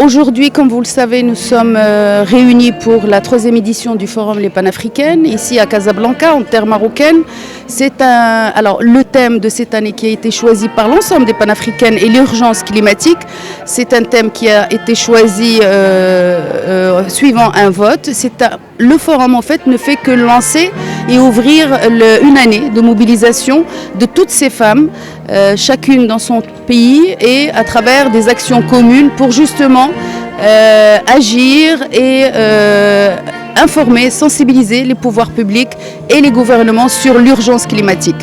Aujourd'hui, comme vous le savez, nous sommes réunis pour la 3e édition du Forum Les Panafricaines, ici à Casablanca, en terre marocaine. Alors, le thème de cette année qui a été choisi par l'ensemble des Panafricaines est l'urgence climatique. C'est un thème qui a été choisi suivant un vote. Le forum, en fait, ne fait que lancer et ouvrir une année de mobilisation de toutes ces femmes, chacune dans son pays et à travers des actions communes pour justement agir et informer, sensibiliser les pouvoirs publics et les gouvernements sur l'urgence climatique.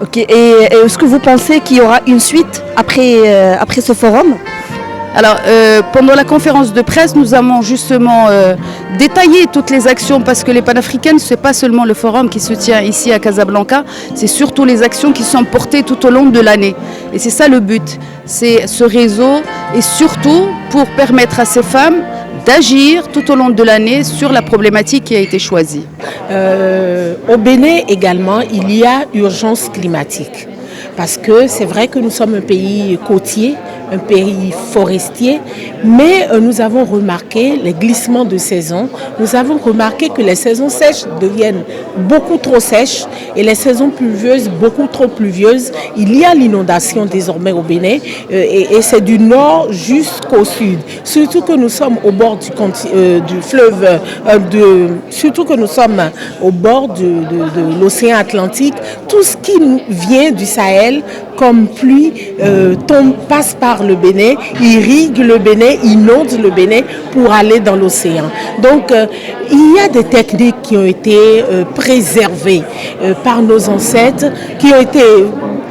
Ok, et est-ce que vous pensez qu'il y aura une suite après ce forum ? Alors, pendant la conférence de presse, nous avons justement détaillé toutes les actions parce que les Panafricaines, ce n'est pas seulement le forum qui se tient ici à Casablanca, c'est surtout les actions qui sont portées tout au long de l'année. Et c'est ça le but, c'est ce réseau et surtout pour permettre à ces femmes d'agir tout au long de l'année sur la problématique qui a été choisie. Au Bénin également, il y a urgence climatique. Parce que c'est vrai que nous sommes un pays côtier, un pays forestier, mais nous avons remarqué les glissements de saison. Nous avons remarqué que les saisons sèches deviennent beaucoup trop sèches et les saisons pluvieuses beaucoup trop pluvieuses. Il y a l'inondation désormais au Bénin et c'est du nord jusqu'au sud. Surtout que nous sommes au bord du fleuve, surtout que nous sommes au bord de l'océan Atlantique. Tout ce qui vient du Sahel comme pluie passe par le Bénin, irrigue le Bénin, inonde le Bénin pour aller dans l'océan. Donc il y a des techniques qui ont été préservées par nos ancêtres, qui ont été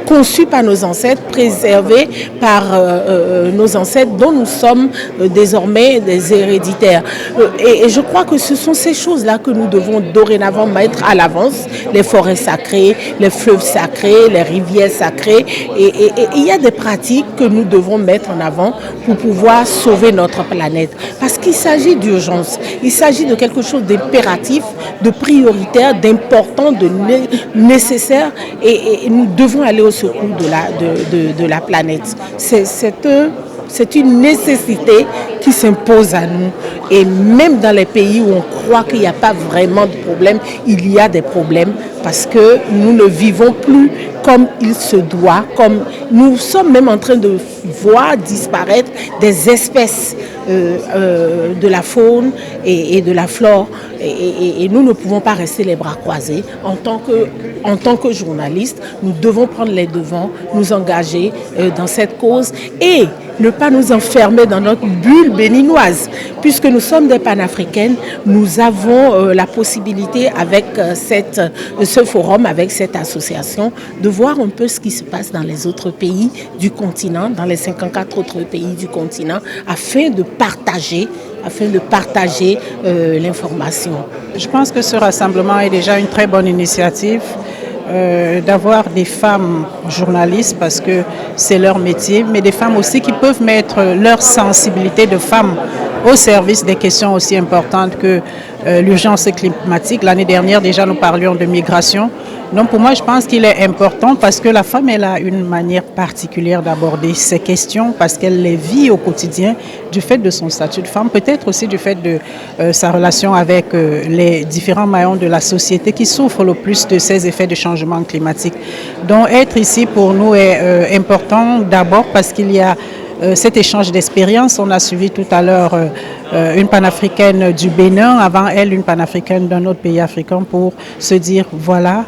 conçues par nos ancêtres, préservées par nos ancêtres dont nous sommes désormais des héréditaires. Et je crois que ce sont ces choses-là que nous devons dorénavant mettre à l'avance, les forêts sacrées, les fleuves sacrés, les rivières sacrées. Et il y a des pratiques que nous devons mettre en avant pour pouvoir sauver notre planète. Parce qu'il s'agit d'urgence, il s'agit de quelque chose d'impératif, de prioritaire, d'important, de nécessaire. Et nous devons aller au secours de la planète. C'est une nécessité qui s'impose à nous. Et même dans les pays où on croit qu'il n'y a pas vraiment de problème, il y a des problèmes parce que nous ne vivons plus comme il se doit. Comme nous sommes même en train de voir disparaître des espèces de la faune et de la flore. Et nous ne pouvons pas rester les bras croisés. En tant que journalistes, nous devons prendre les devants, nous engager dans cette cause et ne pas nous enfermer dans notre bulle béninoise. Puisque nous sommes des Panafricaines, nous avons la possibilité avec ce forum, avec cette association, de voir un peu ce qui se passe dans les autres pays du continent, dans les 54 autres pays du continent, afin de partager l'information. Je pense que ce rassemblement est déjà une très bonne initiative. D'avoir des femmes journalistes parce que c'est leur métier, mais des femmes aussi qui peuvent mettre leur sensibilité de femmes au service des questions aussi importantes que l'urgence climatique. L'année dernière, déjà, nous parlions de migration. Donc, pour moi, je pense qu'il est important parce que la femme, elle a une manière particulière d'aborder ces questions parce qu'elle les vit au quotidien du fait de son statut de femme, peut-être aussi du fait de sa relation avec les différents maillons de la société qui souffrent le plus de ces effets de changement climatique. Donc, être ici pour nous est important d'abord parce qu'il y a cet échange d'expérience. On a suivi tout à l'heure une panafricaine du Bénin, avant elle une panafricaine d'un autre pays africain pour se dire voilà,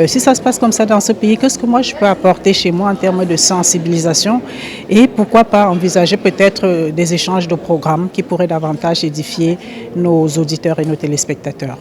si ça se passe comme ça dans ce pays, qu'est-ce que moi je peux apporter chez moi en termes de sensibilisation et pourquoi pas envisager peut-être des échanges de programmes qui pourraient davantage édifier nos auditeurs et nos téléspectateurs.